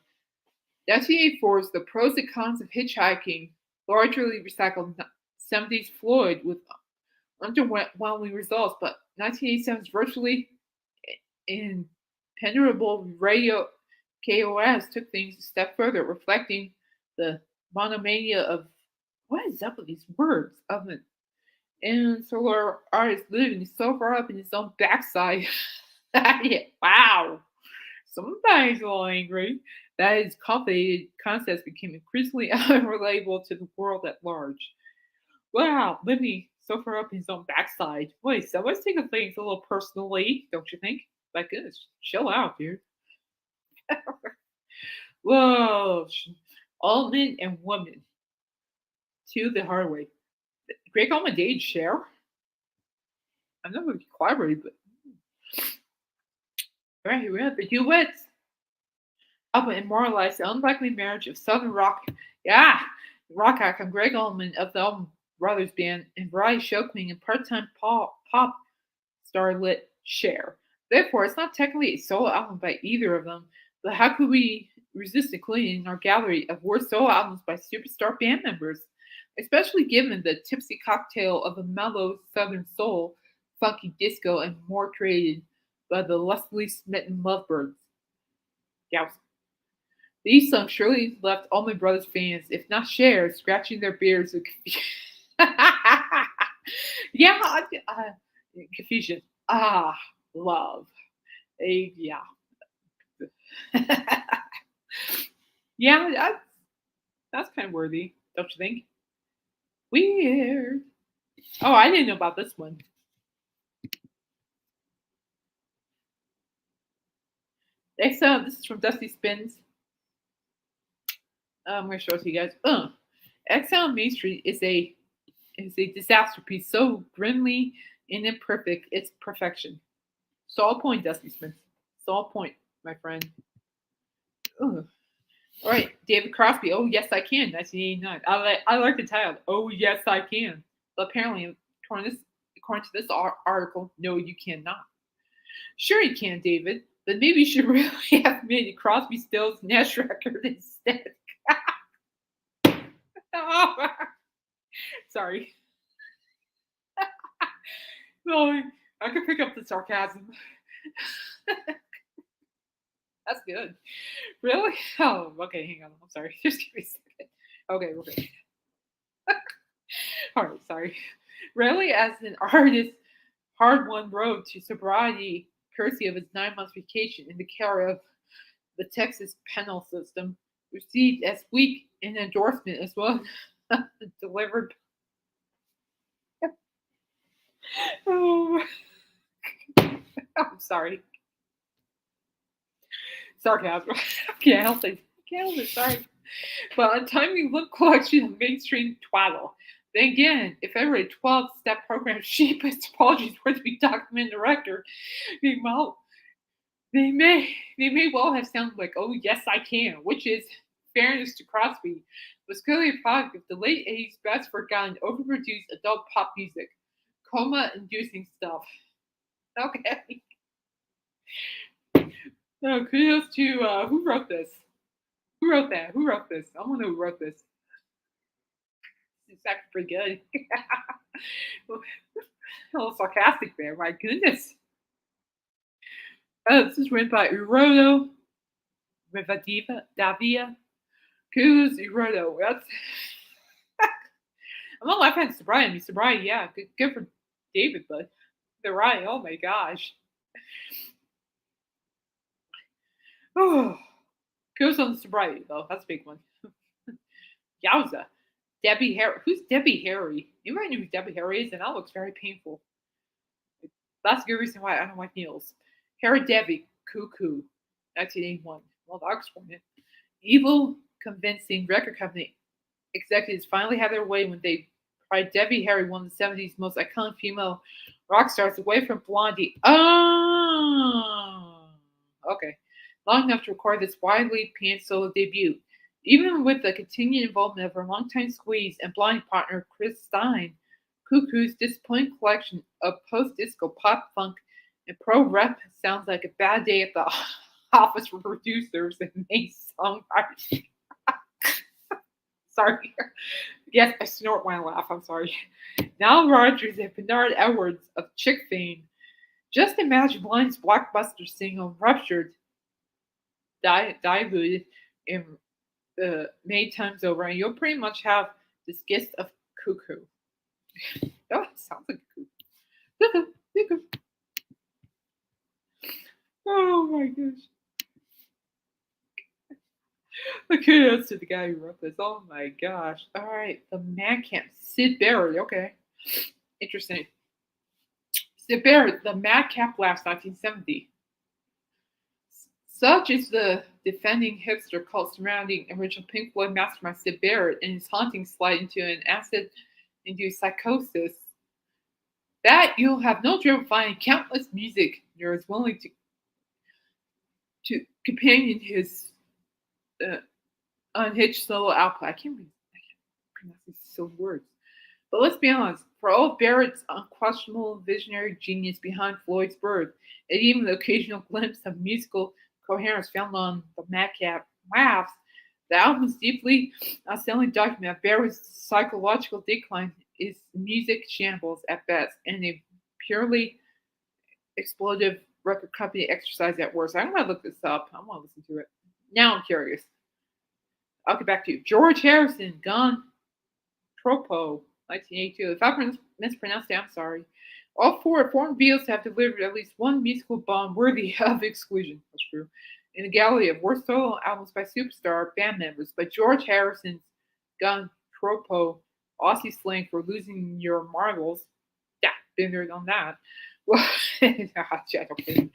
1984's The Pros and Cons of Hitchhiking largely recycled 70s Floyd with underwhelming results, but 1987's virtually impenetrable Radio KOS took things a step further, reflecting the monomania of what is up with these words of an insular artist living so far up in his own backside. Wow. Sometimes a little angry that his complicated concepts became increasingly unrelatable to the world at large. Wow, living so far up his own backside. Wait, someone's taking things a little personally, don't you think? My goodness, chill out, dude. Whoa, all men and women to the hard way. Greg Allman dated Cher. I know we collaborated, but right here we have the duets. Album immortalized the unlikely marriage of Southern rock, rock icon Greg Allman of the Allman Brothers Band and variety show queen and part-time pop starlet Cher. Therefore, it's not technically a solo album by either of them, but how could we resist including our gallery of worst solo albums by superstar band members? Especially given the tipsy cocktail of a mellow southern soul, funky disco, and more created by the lustily smitten lovebirds. Yeah, these songs surely left Allman Brothers fans, if not shared, scratching their beards with confusion. Yeah, confusion. Ah, love. Yeah. Yeah, that's kind of worthy, don't you think? Weird. Oh, I didn't know about this one. Next up, this is from Dusty Spins. I'm going to show it to you guys. Exile on Main Street is a disaster piece, so grimly and imperfect, it's perfection. Solid point, Dusty Spins. Solid point, my friend. Ugh. All right, David Crosby. Oh yes, I can. 1989. I like the title. Oh yes, I can. But apparently, according to this article, no, you cannot. Sure, you can, David. But maybe you should really have made Crosby, Stills, Nash record instead. Oh, sorry. No, I can pick up the sarcasm. That's good. Really? Oh, okay. Hang on. I'm sorry. Just give me a second. Okay. All right. Sorry. Really, as an artist, hard-won road to sobriety, courtesy of his 9 months vacation in the care of the Texas penal system, received as weak an endorsement as well delivered. Oh, I'm sorry. Sarcasm. Can't help it. Can't help it. Sorry. But a timely look collection of mainstream twaddle. Then again, if ever a 12-step program sheep its apologies were to be documented in the record, well, they may well have sounded like, oh yes I can, which is fairness to Crosby, was clearly a product of the late 80s best forgotten overproduced adult pop music. Coma inducing stuff. Okay. No, kudos to who wrote this? Who wrote that? Who wrote this? I want to know who wrote this. It's actually pretty good. A little sarcastic there, my goodness. This is written by Urodo Rivadiva Davia. Kudos Urodo. That's I'm not laughing at sobriety. I mean, sobriety, yeah, good for David, but they're right. Oh my gosh. Oh, kudos on the sobriety though. That's a big one. Yowza. Debbie Harry. Who's Debbie Harry? You might know who Debbie Harry is, and that looks very painful. That's a good reason why I don't like needles. Harry Debbie, Cuckoo, 1981. Well, I'll explain it. Evil, convincing record company executives finally had their way when they pried Debbie Harry, one of the 70s most iconic female rock stars, away from Blondie. Oh, okay. Long enough to record this widely panned solo debut. Even with the continued involvement of her longtime squeeze and Blondie partner Chris Stein, Cuckoo's disappointing collection of post-disco pop funk and pro rap sounds like a bad day at the office for producers and main songwriters. Sorry. Yes, I snort when I laugh. I'm sorry. Nile Rodgers and Bernard Edwards of Chick fame. Just imagine Blind's blockbuster single Ruptured, diluted, and made times over, and you'll pretty much have this gift of Cuckoo. Oh, it sounds like Cuckoo. Cuckoo. Oh my gosh. Kudos to the guy who wrote this. Oh my gosh. All right. The Madcap. Sid Barrett. Okay. Interesting. Sid Barrett, The Madcap Laughs, 1970. Such is the defending hipster cult surrounding original Pink Floyd mastermind Sid Barrett and his haunting slide into an acid-induced psychosis that you'll have no trouble finding countless music nerds willing to companion his uh, unhitched solo output. I can't pronounce these silly words. But let's be honest, for all of Barrett's unquestionable visionary genius behind Floyd's birth, and even the occasional glimpse of musical coherence found on the Madcap Laughs, the album's deeply unsettling document of Barrett's psychological decline is music shambles at best, and a purely explosive record company exercise at worst. I'm gonna look this up. I want to listen to it. Now I'm curious. I'll get back to you. George Harrison, Gun Tropo, 1982. If I mispronounced it, I'm sorry. All four foreign Beatles have delivered at least one musical bomb worthy of exclusion. That's true. In the gallery of worst solo albums by superstar band members, but George Harrison's Gun Tropo, Aussie slang for losing your marbles. Yeah, been there, done that. Well, okay.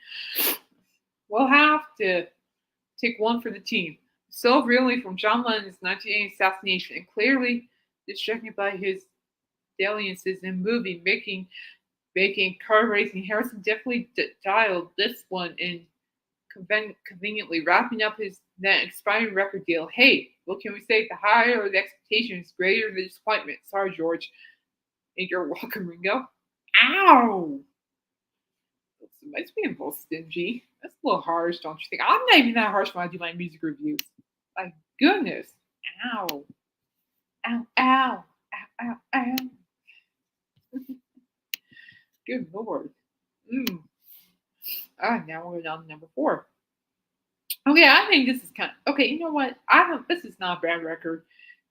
We'll have to take one for the team. So really from John Lennon's 1980 assassination, and clearly distracted by his dalliances in movie making car racing, Harrison definitely dialed this one in conveniently, wrapping up his then expiring record deal. Hey, what can we say? The higher the expectations, greater the disappointment. Sorry, George. And you're welcome, Ringo. Ow! It's being a little stingy. That's a little harsh, don't you think? I'm not even that harsh when I do my music reviews. My goodness. Ow. Ow, ow, ow, ow, ow. Good lord. Now we're down to number 4. Okay, I think this is kind of okay. You know what? I don't. This is not a bad record.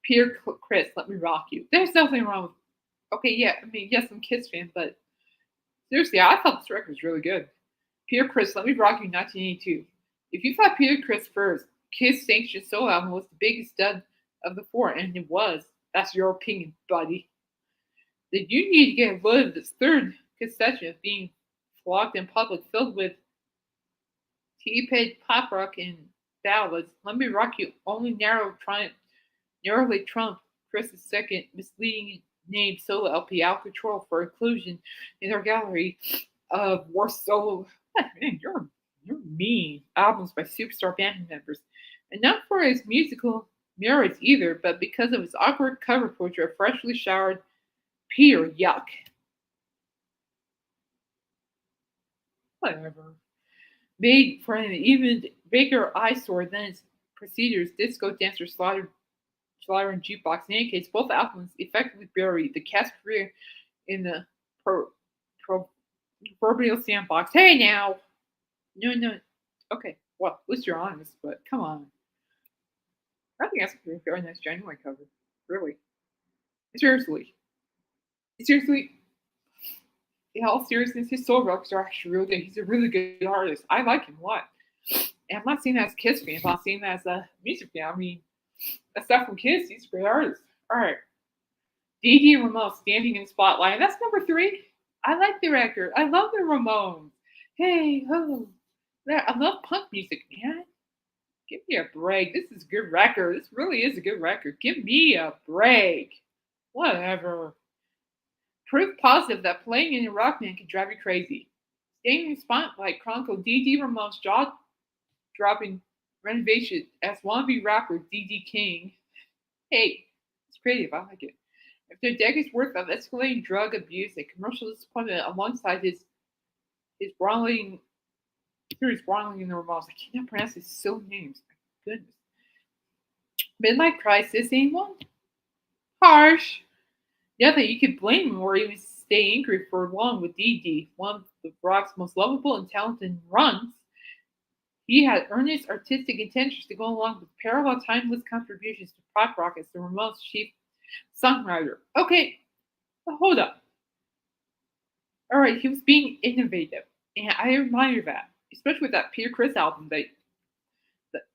Peter Chris, Let Me Rock You. There's nothing wrong with. Okay, yeah. I mean, yes, I'm Kiss fan, but seriously, I thought this record was really good. Peter Chris, Let Me Rock You, 1982. If you thought Peter Chris first, Kiss sanctioned solo album was the biggest stud of the 4, and it was. That's your opinion, buddy. That you need to get a load of this third concession of being flogged in public, filled with T-paid pop rock and ballads. Let Me Rock You only narrowly trumped Chris's second misleading named solo LP, Out of Control, for inclusion in our gallery of worst solo. Man, you're mean albums by superstar band members, and not for his musical merits either, but because of his awkward cover portrait of freshly showered Peter. Yuck. Whatever. Made for an even bigger eyesore than its preceders, Disco Dancer, Slaughter, and Jukebox. In any case, both albums effectively buried the cast career in the proverbial sandbox. Hey now! No. Okay, well, at least you're honest, but come on. I think that's a very nice January cover. Really. Seriously. Seriously, in all seriousness, his soul records are actually really good. He's a really good artist. I like him a lot. And I'm not saying that as a Kiss fan, but I'm saying that as a music fan. I mean, aside from Kiss, he's a great artist. All right. Dee Dee Ramone, Standing in the Spotlight. That's number 3. I like the record. I love the Ramones. Hey, ho. I love punk music, man. Give me a break. This is a good record. This really is a good record. Give me a break. Whatever. Proof positive that playing in a rock band can drive you crazy. Staying in the Spotlight chronicled Dee Dee Ramone's jaw-dropping renovation as wannabe rapper Dee Dee King. Hey, it's creative. I like it. After decades worth of escalating drug abuse and commercial disappointment alongside his brawling in the Ramones, I cannot pronounce his silly names. My goodness. Midlife Crisis ain't one. Harsh. Nothing you could blame him or even stay angry for long with Dee Dee, one of the rock's most lovable and talented runs. He had earnest artistic intentions to go along with parallel timeless contributions to pop rock as the Ramones' chief songwriter. Okay, hold up. All right, he was being innovative, and I admire that, especially with that Peter Criss album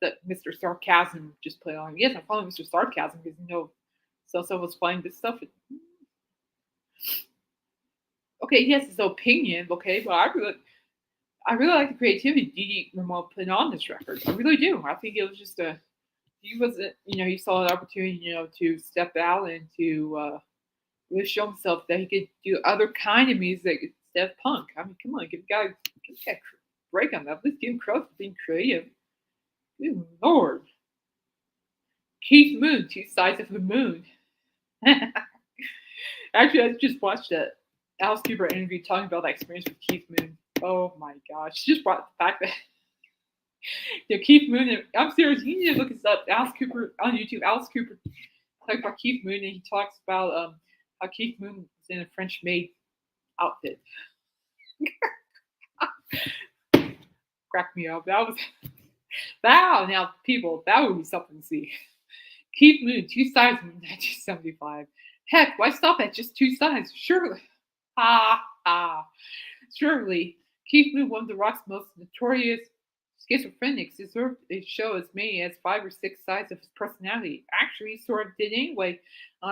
that Mr. Sarcasm just played on. Yes, I'm calling Mr. Sarcasm because so was playing this stuff. Okay, he has his opinion, okay, but I really like the creativity Dee Dee Ramone put on this record. I really do. I think it was just he saw an opportunity, to step out and to really show himself that he could do other kind of music instead of punk. I mean, come on, give the guy a break on that. Let's give him credit for being creative. Good Lord. Keith Moon, Two Sides of the Moon. Actually, I just watched a Alice Cooper interview talking about that experience with Keith Moon. Oh my gosh. She just brought the fact that Keith Moon, I'm serious, you need to look this up. Alice Cooper on YouTube. Alice Cooper talks about Keith Moon, and he talks about how Keith Moon was in a French maid outfit. Cracked me up. That was, wow, now people, that would be something to see. Keith Moon, 2 sides in 1975. Heck, why stop at just 2 sides? Surely. Surely, Keith Moon, one of the rock's most notorious schizophrenics, deserved a show as many as 5 or 6 sides of his personality. Actually, he sort of did anyway.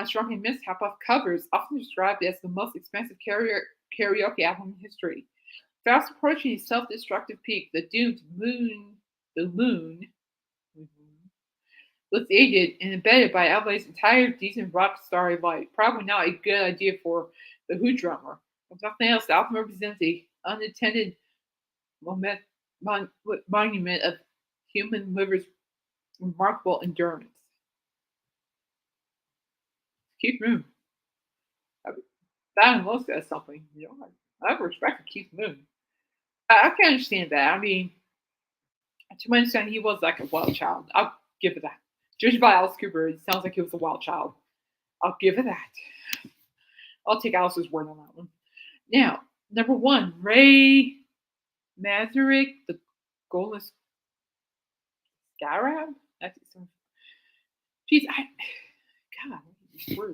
Drunken Mishap of Covers, often described as the most expensive karaoke album in history. Fast approaching his self-destructive peak, the moon, was aided and abetted by LA's entire decent rock starry life. Probably not a good idea for the Who drummer. If nothing else, the album represents a unattended monument of human liver's remarkable endurance. Keith Moon. That almost says something. I have respect for Keith Moon. I can understand that. I mean, to my understanding, he was like a wild child. I'll give it that. Judged by Alice Cooper, it sounds like he was a wild child. I'll give it that. I'll take Alice's word on that one. Now, number 1, Ray Manzarek, the Golden Scarab. That's some. Jeez, God, I swear.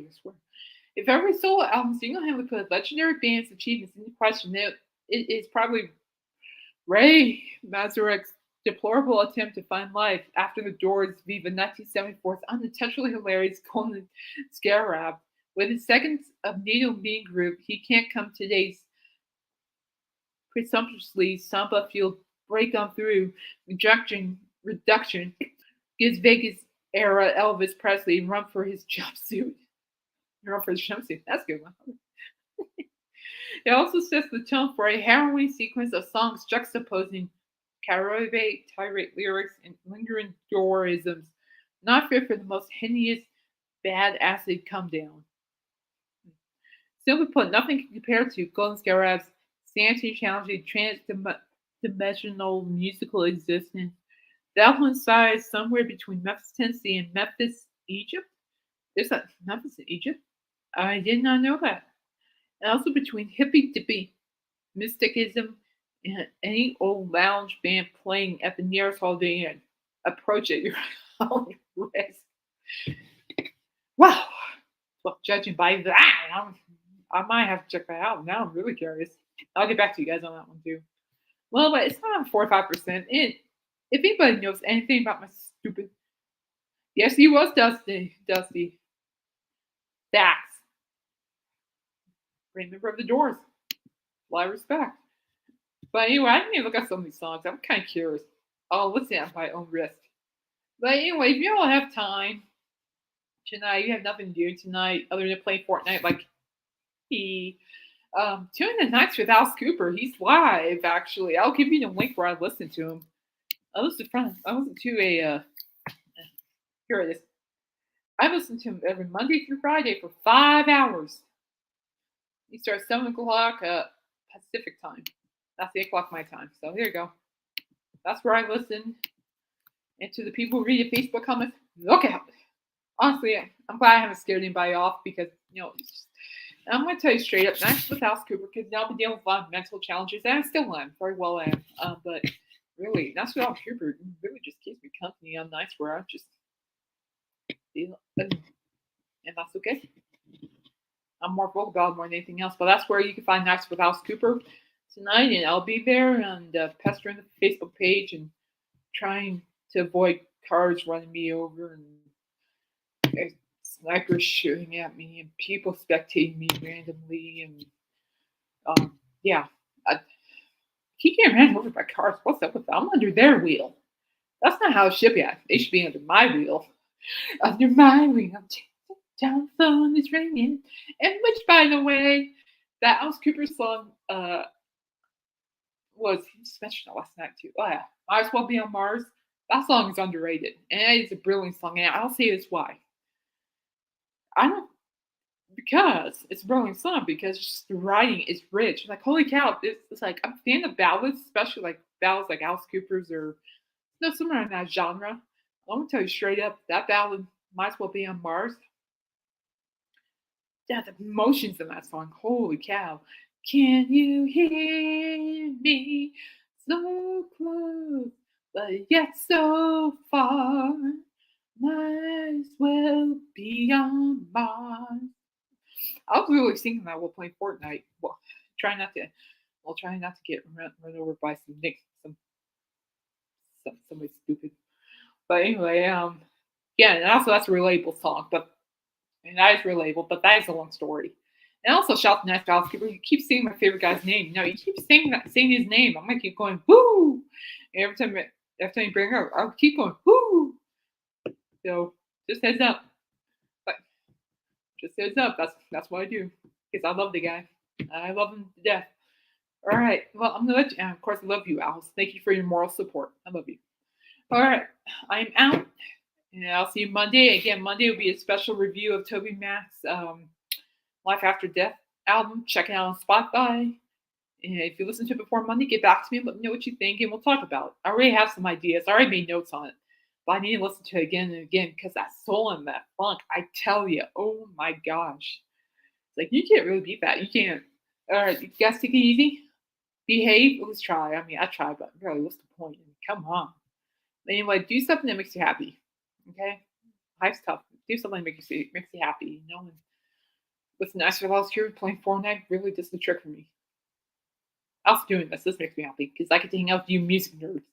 If every solo album single-handedly put a legendary band's achievements into question, it is probably Ray Manzarek's deplorable attempt to find life after the Doors' Viva 1974's unintentionally hilarious Golden Scarab. With his seconds of needle mean group, he can't come today's presumptuously samba-fueled break on through reduction gives Vegas era Elvis Presley run for his jumpsuit. That's a good one. It also sets the tone for a harrowing sequence of songs juxtaposing karaoke tirade lyrics and lingering doorisms, not fit for the most hideous bad acid come down. Simply put, nothing can compare to Golden Scarab's sanity challenging trans-dimensional musical existence. The album size somewhere between Memphis, Tennessee and Memphis, Egypt. There's a Memphis in Egypt? I did not know that. And also between hippy dippy mysticism and any old lounge band playing at the nearest holiday inn. Approach at your own risk. Wow. Well, judging by that, I might have to check that out. Now I'm really curious. I'll get back to you guys on that one too. Well, but it's not 45%. And if anybody knows anything about my stupid, yes, he was Dusty Dax, great member of the Doors. A lot of respect. But anyway, I didn't even look at some of these songs. I'm kind of curious. I'll listen at my own risk. But anyway, if you all have time tonight, you have nothing to do tonight other than play Fortnite like tune in Nights with Alice Cooper. He's live, actually. I'll give you the link where I listen to him. I listen to a here it is. I listen to him every Monday through Friday for 5 hours. He starts 7 o'clock Pacific time. That's 8 o'clock my time. So here you go. That's where I listen. And to the people who read the Facebook comments, look out. Honestly, I'm glad I haven't scared anybody off because, I'm going to tell you straight up, Nights with Alice Cooper, because I've been dealing with a lot of mental challenges, and I still am. Very well am. But really, Nights with Alice Cooper really just keeps me company on nights where I just feel, and that's okay. I'm more vocal about it more than anything else, but that's where you can find Nights with Alice Cooper tonight, and I'll be there and pestering the Facebook page and trying to avoid cars running me over and snipers shooting at me and people spectating me randomly and I keep getting ran over by cars. What's up with that? I'm under their wheel. That's not how it should be. They should be under my wheel. Under my wheel. Telephone is ringing. And which, by the way, that Alice Cooper song was, he just mentioned it last night too. Oh yeah, Might As Well Be on Mars. That song is underrated. And it is a brilliant song. And I'll say this why. because it's Rolling Stone, because just the writing is rich. Like, holy cow, it's like I'm a fan of ballads, especially like ballads like Alice Cooper's or no, somewhere in that genre. I'm gonna tell you straight up, that ballad might as well be on Mars. Yeah, the emotions in that song, holy cow. Can you hear me? So close, but yet so far. Might as well be on Mars. I was really singing that while playing Fortnite. Well, trying not to. Well, trying not to get run over by somebody stupid. But anyway, yeah, and also that's a relatable song, but and that is relatable. But that is a long story. And also, shout out to Nice Housekeeper. You keep saying my favorite guy's name. No, you keep saying his name. I'm gonna keep going woo. And every time you bring her up, I'll keep going woo. So just heads up. But just heads up. That's what I do because I love the guy. I love him to death. All right. Well, I'm gonna let you. And of course, I love you, Alice. Thank you for your moral support. I love you. All right. I'm out, and I'll see you Monday. Again, Monday will be a special review of Toby Mac's Life After Death album. Check it out on Spotify. And if you listen to it before Monday, get back to me and let me know what you think, and we'll talk about it. I already have some ideas. I already made notes on it. But I need to listen to it again and again because that soul and that funk, I tell you, oh my gosh. It's like, you can't really beat that. You can't. All right, you guys take it easy. Behave. Let's try. I mean, I try, but really, what's the point? Come on. Anyway, do something that makes you happy. Okay? Life's tough. Do something that makes you happy. You know, and listen, I last year playing Fortnite really does the trick for me. I was doing this. This makes me happy because I get to hang out with you music nerds.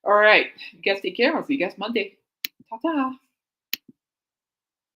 All right. You guys take care. I'll see you guys Monday. Ta ta.